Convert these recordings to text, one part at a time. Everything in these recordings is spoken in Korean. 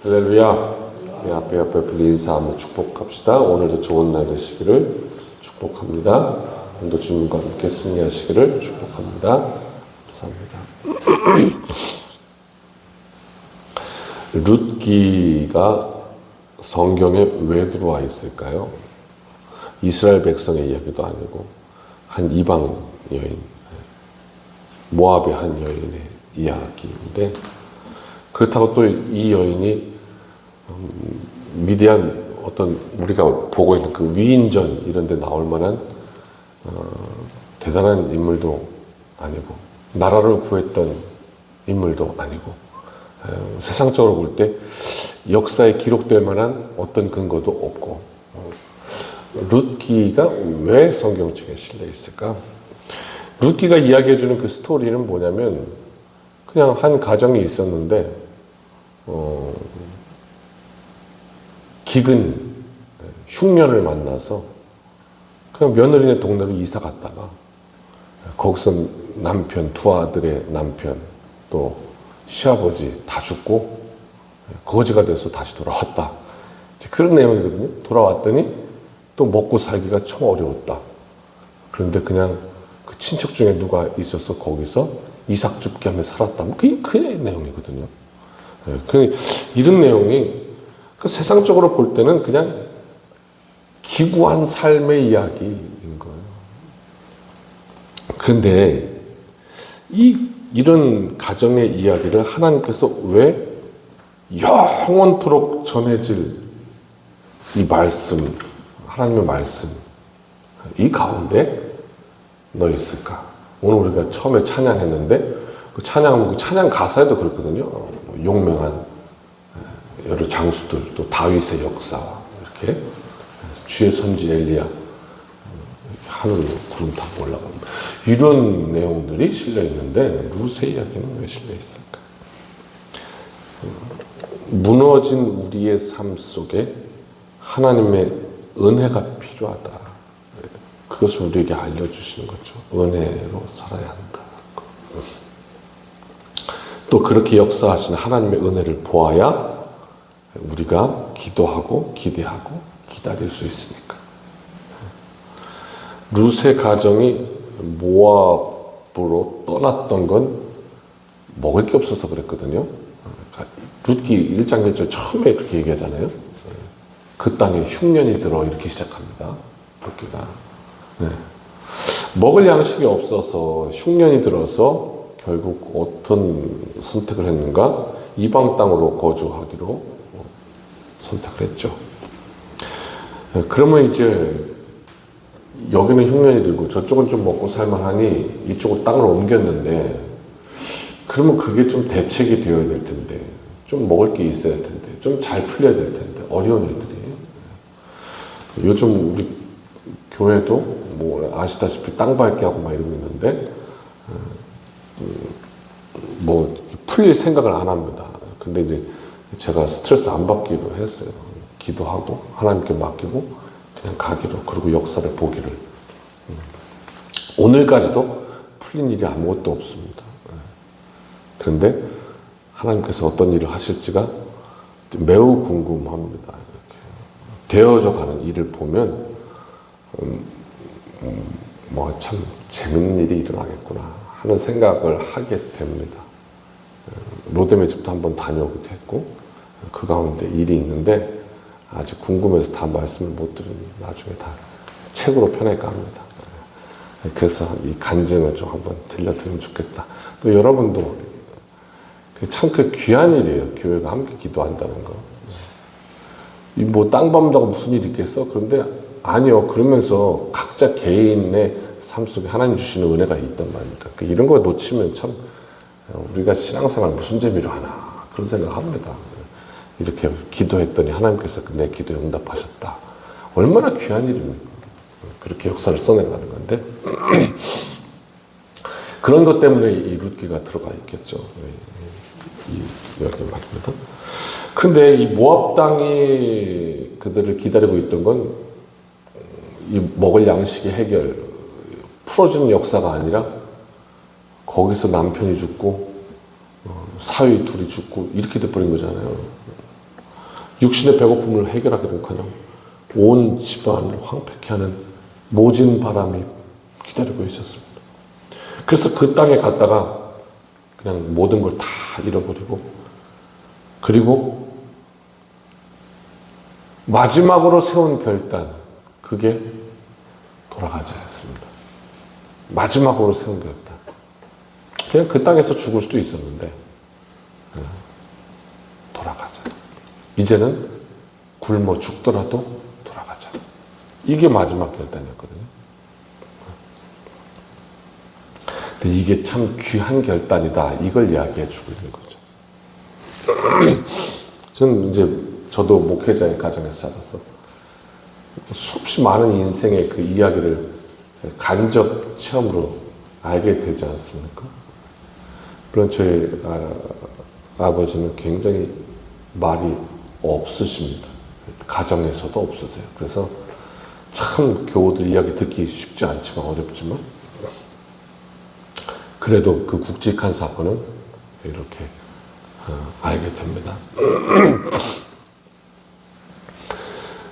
할렐루야. 우리 앞에 불린 인사 한번 축복합시다. 오늘도 좋은 날 되시기를 축복합니다. 오늘도 주님과 함께 승리하시기를 축복합니다. 감사합니다. 룻기가 성경에 왜 들어와 있을까요? 이스라엘 백성의 이야기도 아니고 한 이방 여인, 모압의 한 여인의 이야기인데, 그렇다고 또 이 여인이 위대한 어떤 우리가 보고 있는 그 위인전 이런 데 나올 만한 대단한 인물도 아니고 나라를 구했던 인물도 아니고 세상적으로 볼 때 역사에 기록될 만한 어떤 근거도 없고, 룻기가 왜 성경책에 실려 있을까? 룻기가 이야기해주는 그 스토리는 뭐냐면, 그냥 한 가정이 있었는데 기근 흉년을 만나서 그냥 며느리네 동네로 이사 갔다가 거기서 남편, 두 아들의 남편, 또 시아버지 다 죽고 거지가 돼서 다시 돌아왔다. 그런 내용이거든요. 돌아왔더니 또 먹고 살기가 참 어려웠다. 그런데 그냥 그 친척 중에 누가 있어서 거기서 이삭줍기 하며 살았다. 그게 내용이거든요. 이런 내용이 세상적으로 볼 때는 그냥 기구한 삶의 이야기인 거예요. 그런데 이런 가정의 이야기를 하나님께서 왜 영원토록 전해질 이 말씀, 하나님의 말씀, 이 가운데 넣어 있을까? 오늘 우리가 처음에 찬양했는데 그 찬양 가사에도 그렇거든요. 용맹한 여러 장수들, 또 다윗의 역사와 이렇게 주의 선지 엘리야 하늘로 구름 타고 올라갑니다. 이런 내용들이 실려 있는데 룻의 이야기는 왜 실려 있을까? 무너진 우리의 삶 속에 하나님의 은혜가 필요하다. 그것을 우리에게 알려주시는 거죠. 은혜로 살아야 한다. 또 그렇게 역사하신 하나님의 은혜를 보아야 우리가 기도하고 기대하고 기다릴 수 있으니까. 룻의 가정이 모압으로 떠났던 건 먹을 게 없어서 그랬거든요. 룻기 1장 1절 처음에 그렇게 얘기하잖아요. 그 땅에 흉년이 들어 이렇게 시작합니다. 룻기가. 먹을 양식이 없어서 흉년이 들어서 결국 어떤 선택을 했는가? 이방 땅으로 거주하기로 선택을 했죠. 그러면 이제 여기는 흉년이 들고 저쪽은 좀 먹고 살만하니 이쪽으로 땅을 옮겼는데, 그러면 그게 좀 대책이 되어야 될 텐데, 좀 먹을 게 있어야 될 텐데, 좀 잘 풀려야 될 텐데, 어려운 일들이에요. 요즘 우리 교회도 뭐 아시다시피 땅 밟기 하고 막 이러고 있는데 뭐 풀릴 생각을 안 합니다. 근데 이제 제가 스트레스 안 받기로 했어요. 기도하고 하나님께 맡기고 그냥 가기로, 그리고 역사를 보기를. 오늘까지도 풀린 일이 아무것도 없습니다. 그런데 하나님께서 어떤 일을 하실지가 매우 궁금합니다. 이렇게 되어져 가는 일을 보면 뭐 참 재밌는 일이 일어나겠구나 하는 생각을 하게 됩니다. 로뎀의 집도 한번 다녀오기도 했고 그 가운데 일이 있는데 아직 궁금해서 다 말씀을 못 드리니 나중에 다 책으로 펴낼까 합니다. 그래서 이 간증을 좀 한번 들려드리면 좋겠다. 또 여러분도 참 그 귀한 일이에요. 교회가 함께 기도한다는 거. 뭐 땅 밟는다고 무슨 일이 있겠어? 그런데 아니요. 그러면서 각자 개인의 삶 속에 하나님 주시는 은혜가 있단 말입니까? 이런 거 놓치면 참 우리가 신앙생활 무슨 재미로 하나 그런 생각합니다. 이렇게 기도했더니 하나님께서 내 기도에 응답하셨다. 얼마나 귀한 일입니까? 그렇게 역사를 써내가는 건데 그런 것 때문에 이 룻기가 들어가 있겠죠. 여기 말입니다. 그런데 이 모압 땅이 그들을 기다리고 있던 건 이 먹을 양식의 해결, 풀어주는 역사가 아니라 거기서 남편이 죽고 사위 둘이 죽고 이렇게 돼버린 거잖아요. 육신의 배고픔을 해결하기는커녕 온 집안을 황폐케 하는 모진 바람이 기다리고 있었습니다. 그래서 그 땅에 갔다가 그냥 모든 걸 다 잃어버리고, 그리고 마지막으로 세운 결단, 그게 돌아가자였습니다. 마지막으로 세운 결단. 그냥 그 땅에서 죽을 수도 있었는데, 돌아가자. 이제는 굶어 죽더라도 돌아가자. 이게 마지막 결단이었거든요. 근데 이게 참 귀한 결단이다. 이걸 이야기해 주고 있는 거죠. 저는 저도 목회자의 가정에서 자라서 수없이 많은 인생의 그 이야기를 간접 체험으로 알게 되지 않습니까? 물론 저희 아버지는 굉장히 말이 없으십니다. 가정에서도 없으세요. 그래서 참 교우들 이야기 듣기 쉽지 않지만, 어렵지만, 그래도 그 굵직한 사건은 이렇게 알게 됩니다.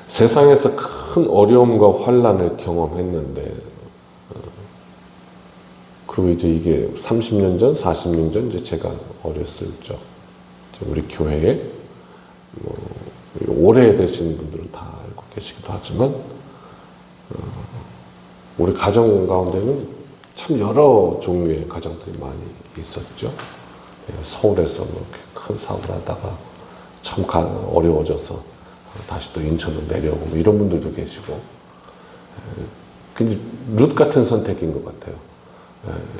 세상에서 큰 어려움과 환난을 경험했는데, 그리고 이제 이게 30년 전, 40년 전, 이제 제가 어렸을 적, 우리 교회에 오래 되신 분들은 다 알고 계시기도 하지만, 우리 가정 가운데는 참 여러 종류의 가정들이 많이 있었죠. 서울에서 이렇게 큰 사고를 하다가 참 어려워져서 다시 또 인천으로 내려오고 이런 분들도 계시고, 근데 룻 같은 선택인 것 같아요.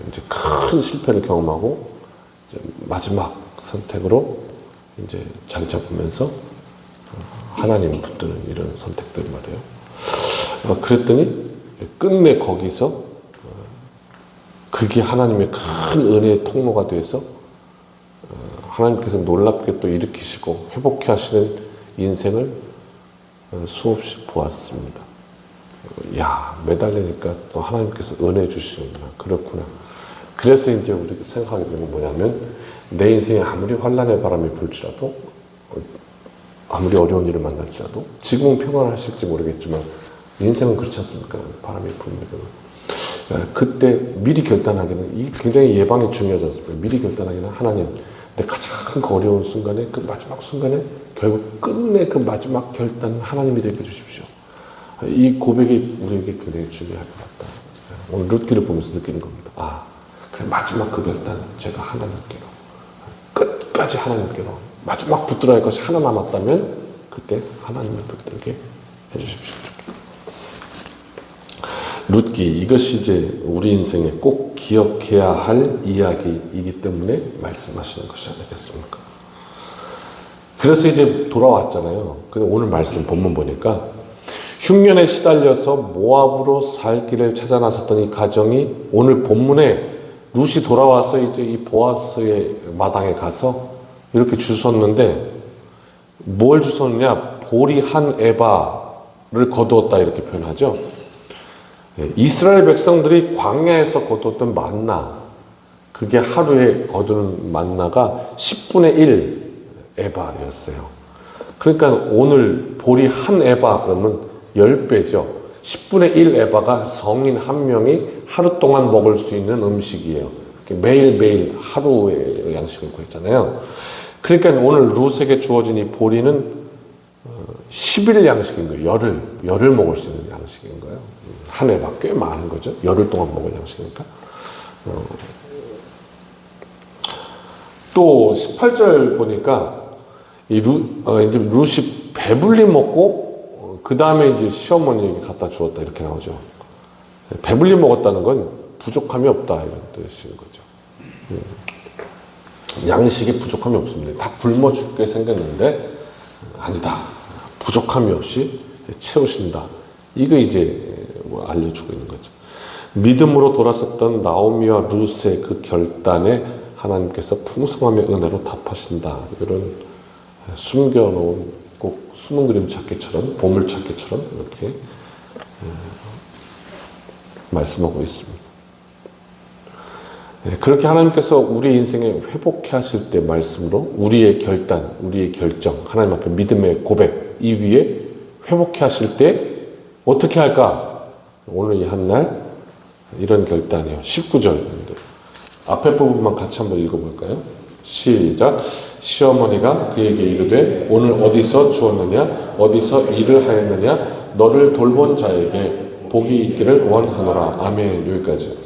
이제 큰 실패를 경험하고 이제 마지막 선택으로 이제 자리 잡으면서 하나님 붙드는 이런 선택들 말이에요. 그랬더니 끝내 거기서 그게 하나님의 큰 은혜의 통로가 돼서 하나님께서 놀랍게 또 일으키시고 회복해 하시는 인생을 수없이 보았습니다. 야, 매달리니까 또 하나님께서 은혜 주시는구나. 그렇구나. 그래서 이제 우리가 생각하게 되는 건 뭐냐면, 내 인생에 아무리 환난의 바람이 불지라도, 아무리 어려운 일을 만날지라도, 지금은 평안하실지 모르겠지만 인생은 그렇지 않습니까? 바람이 불면 그때 미리 결단하기는, 이게 굉장히 예방이 중요하지 않습니까? 미리 결단하기는, 하나님, 내 가장 어려운 순간에, 그 마지막 순간에 결국 끝내 그 마지막 결단은 하나님이 되게 해주십시오. 이 고백이 우리에게 굉장히 중요할 것 같다. 오늘 룻기를 보면서 느끼는 겁니다. 아, 그래, 마지막 그 결단 제가 하나님께로, 끝까지 하나님께로, 마지막 붙들어야 할 것이 하나 남았다면 그때 하나님을 붙들게 해주십시오. 룻기, 이것이 이제 우리 인생에 꼭 기억해야 할 이야기이기 때문에 말씀하시는 것이 아니겠습니까? 그래서 이제 돌아왔잖아요. 근데 오늘 말씀 본문 보니까, 흉년에 시달려서 모압으로 살 길을 찾아 나섰던 이 가정이, 오늘 본문에 룻이 돌아와서 이제 이 보아스의 마당에 가서 이렇게 주섰는데, 뭘 주웠느냐? 보리 한 에바를 거두었다, 이렇게 표현하죠. 이스라엘 백성들이 광야에서 거두었던 만나, 그게 하루에 거두는 만나가 10분의 1 에바였어요. 그러니까 오늘 보리 한 에바 그러면 10배죠. 10분의 1 에바가 성인 한 명이 하루 동안 먹을 수 있는 음식이에요. 매일매일 하루의 양식을 구했잖아요. 그러니까 오늘 룻에게 주어진 이 보리는 10일 양식인 거예요. 열을 먹을 수 있는 양식인 거예요. 한 에바 꽤 많은 거죠. 열흘 동안 먹을 양식이니까. 또 18절 보니까 이제 룻이 배불리 먹고 그 다음에 이제 시어머니에게 갖다 주었다, 이렇게 나오죠. 배불리 먹었다는 건 부족함이 없다, 이런 뜻인 거죠. 양식에 부족함이 없습니다. 다 굶어 죽게 생겼는데 아니다, 부족함이 없이 채우신다. 이거 이제 알려주고 있는 거죠. 믿음으로 돌아섰던 나오미와 룻의 그 결단에 하나님께서 풍성함의 은혜로 답하신다. 이런 숨겨놓은, 꼭 숨은 그림 찾기처럼, 보물 찾기처럼 이렇게 말씀하고 있습니다. 그렇게 하나님께서 우리 인생에 회복해 하실 때 말씀으로 우리의 결단, 우리의 결정, 하나님 앞에 믿음의 고백 이 위에 회복해 하실 때 어떻게 할까? 오늘 이 한날 이런 결단이요. 19절인데 앞에 부분만 같이 한번 읽어볼까요? 시작. 시어머니가 그에게 이르되 오늘 어디서 주었느냐 어디서 일을 하였느냐 너를 돌본 자에게 복이 있기를 원하노라. 아멘. 여기까지.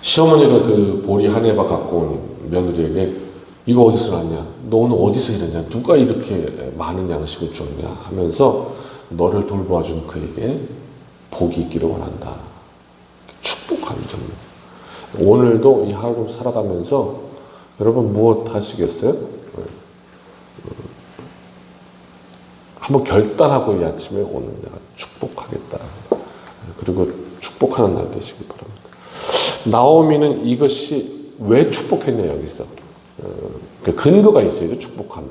시어머니가 그 보리 한 해바 갖고 온 며느리에게 이거 어디서 났냐? 너 오늘 어디서 일했냐? 누가 이렇게 많은 양식을 주었냐? 하면서 너를 돌보아준 그에게 복이 있기를 원한다. 축복하는 점입니다. 오늘도 이 하루 살아가면서 여러분 무엇 하시겠어요? 한번 결단하고 이 아침에 오늘 내가 축복하겠다. 그리고 축복하는 날 되시기 바랍니다. 나오미는 이것이 왜 축복했냐 여기서 근거가 있어요. 축복하면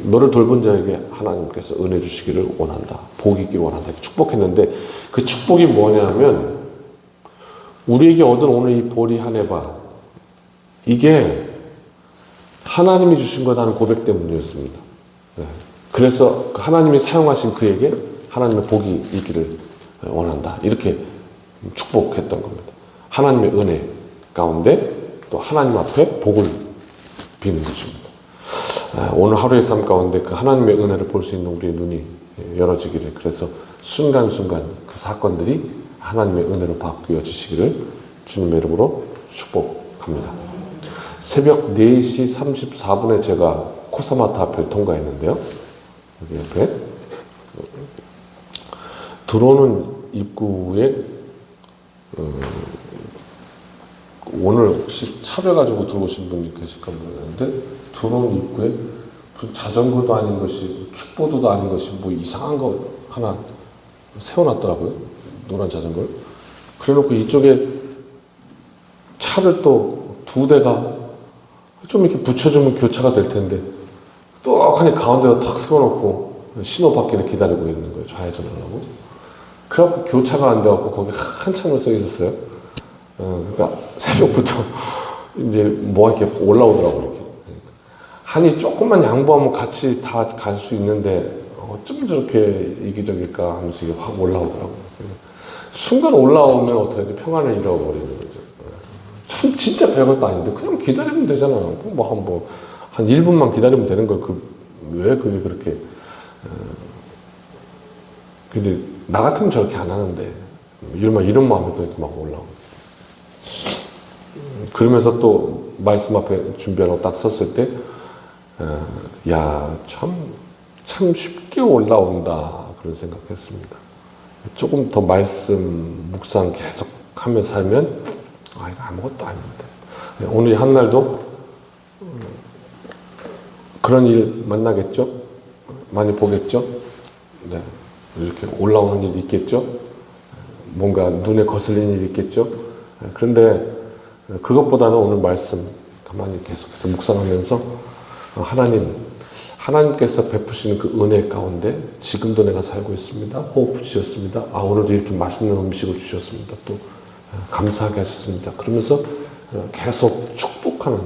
너를 돌본 자에게 하나님께서 은혜 주시기를 원한다. 복이 있기를 원한다. 축복했는데 그 축복이 뭐냐면 우리에게 얻은 오늘 이 보리 한 해바 이게 하나님이 주신 거다는 고백 때문이었습니다. 그래서 하나님이 사용하신 그에게 하나님의 복이 있기를 원한다. 이렇게 축복했던 겁니다. 하나님의 은혜 가운데 또 하나님 앞에 복을 비는 것입니다. 오늘 하루의 삶 가운데 그 하나님의 은혜를 볼 수 있는 우리의 눈이 열어지기를 그래서 순간순간 그 사건들이 하나님의 은혜로 바뀌어지시기를 주님의 이름으로 축복합니다. 새벽 4시 34분에 제가 코사마타 앞을 통과했는데요. 여기 옆에 들어오는 입구에 오늘 혹시 차를 가지고 들어오신 분이 계실까 모르겠는데 들어오는 입구에 무슨 자전거도 아닌 것이 킥보드도 아닌 것이 뭐 이상한 거 하나 세워놨더라고요. 노란 자전거를. 그래놓고 이쪽에 차를 또 2대가 좀 이렇게 붙여주면 교차가 될 텐데 떡하니 가운데다 탁 세워놓고 신호받기를 기다리고 있는 거예요. 좌회전하려고. 그래갖고 교차가 안 돼갖고 거기 한참을 서 있었어요. 그러니까 새벽부터 이제 뭐 이렇게 올라오더라고요. 이렇게. 아니 조금만 양보하면 같이 다 갈 수 있는데 어쩜 저렇게 이기적일까 하면서 이게 확 올라오더라고요. 순간 올라오면 어떡하지? 평안을 잃어버리는 거죠. 참 진짜 별것도 아닌데 그냥 기다리면 되잖아. 한 1분만 기다리면 되는 걸 왜 그게 그렇게 근데 나 같으면 저렇게 안 하는데 이런 마음이 이렇게 막 올라오고 그러면서 또 말씀 앞에 준비하려고 딱 섰을 때 참 쉽게 올라온다 그런 생각했습니다. 조금 더 말씀 묵상 계속 하면서 살면 이거 아무것도 아닌데 오늘 한날도 그런 일 만나겠죠? 많이 보겠죠? 네. 이렇게 올라오는 일이 있겠죠? 뭔가 눈에 거슬리는 일이 있겠죠? 그런데 그것보다는 오늘 말씀 가만히 계속해서 묵상하면서 하나님께서 베푸시는 그 은혜 가운데 지금도 내가 살고 있습니다. 호흡 주셨습니다. 오늘도 이렇게 맛있는 음식을 주셨습니다. 또 감사하게 하셨습니다. 그러면서 계속 축복하는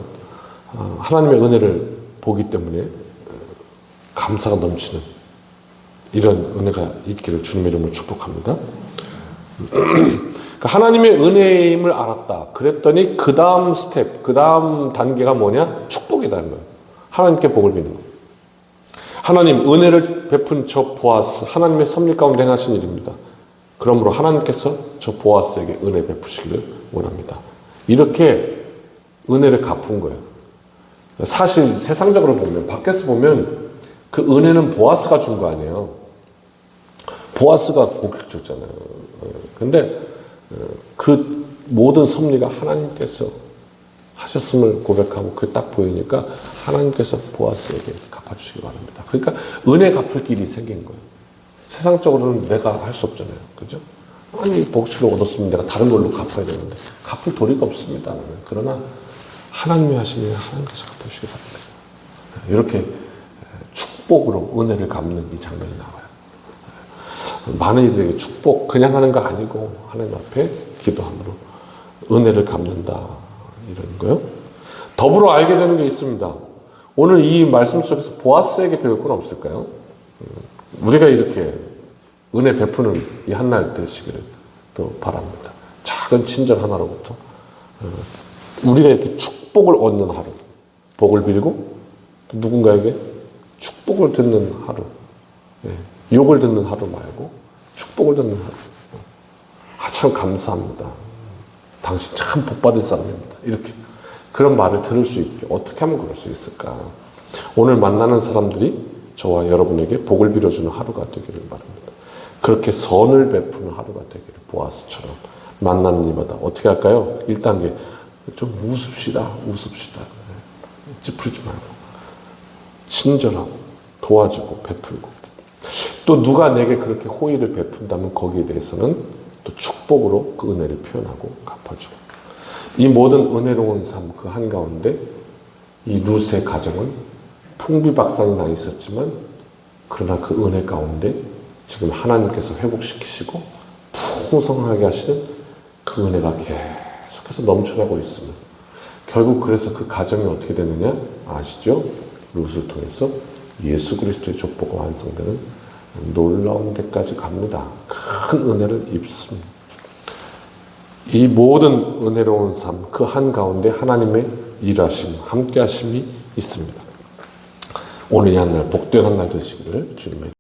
하나님의 은혜를 보기 때문에 감사가 넘치는 이런 은혜가 있기를 주님의 이름으로 축복합니다. 하나님의 은혜임을 알았다. 그랬더니 그 다음 스텝, 그 다음 단계가 뭐냐? 축복이라는 거예요. 하나님께 복을 비는 거예요. 하나님 은혜를 베푼 저 보아스, 하나님의 섭리 가운데 행하신 일입니다. 그러므로 하나님께서 저 보아스에게 은혜 베푸시기를 원합니다. 이렇게 은혜를 갚은 거예요. 사실 세상적으로 보면, 밖에서 보면 그 은혜는 보아스가 준 거 아니에요. 보아스가 고기를 줬잖아요. 근데 그 모든 섭리가 하나님께서 하셨음을 고백하고 그게 딱 보이니까 하나님께서 보아스에게 갚아주시기 바랍니다. 그러니까 은혜 갚을 길이 생긴 거예요. 세상적으로는 내가 할 수 없잖아요. 그죠? 아니, 복수를 얻었으면 내가 다른 걸로 갚아야 되는데 갚을 도리가 없습니다. 그러나 하나님이 하시니 하나님께서 갚아주시기 바랍니다. 이렇게 축복으로 은혜를 갚는 이 장면이 나와요. 많은 이들에게 축복 그냥 하는 거 아니고 하나님 앞에 기도함으로 은혜를 갚는다 이런 거요. 더불어 알게 되는 게 있습니다. 오늘 이 말씀 속에서 보아스에게 배울 건 없을까요? 우리가 이렇게 은혜 베푸는 이 한날 되시기를 또 바랍니다. 작은 친절 하나로부터 우리가 이렇게 축복을 얻는 하루, 복을 빌고 또 누군가에게 축복을 듣는 하루, 욕을 듣는 하루 말고 축복을 듣는 하루. 참 감사합니다. 당신 참 복받을 사람입니다. 이렇게 그런 말을 들을 수 있게 어떻게 하면 그럴 수 있을까? 오늘 만나는 사람들이 저와 여러분에게 복을 빌어주는 하루가 되기를 바랍니다. 그렇게 선을 베푸는 하루가 되기를 보아스처럼 만나는 이마다 어떻게 할까요? 1단계 좀 웃읍시다. 찌푸리지 말고 친절하고 도와주고 베풀고 또 누가 내게 그렇게 호의를 베푼다면 거기에 대해서는 또 축복으로 그 은혜를 표현하고 갚아주고 이 모든 은혜로운 삶 그 한가운데 이 룻의 가정은 풍비박산이 나 있었지만 그러나 그 은혜 가운데 지금 하나님께서 회복시키시고 풍성하게 하시는 그 은혜가 계속해서 넘쳐나고 있습니다. 결국 그래서 그 가정이 어떻게 되느냐 아시죠? 룻을 통해서 예수 그리스도의 족보가 완성되는 놀라운 데까지 갑니다. 큰 은혜를 입습니다. 이 모든 은혜로운 삶 그 한가운데 하나님의 일하심 함께 하심이 있습니다. 오늘 이 한날 복된 한날 되시기를 주님의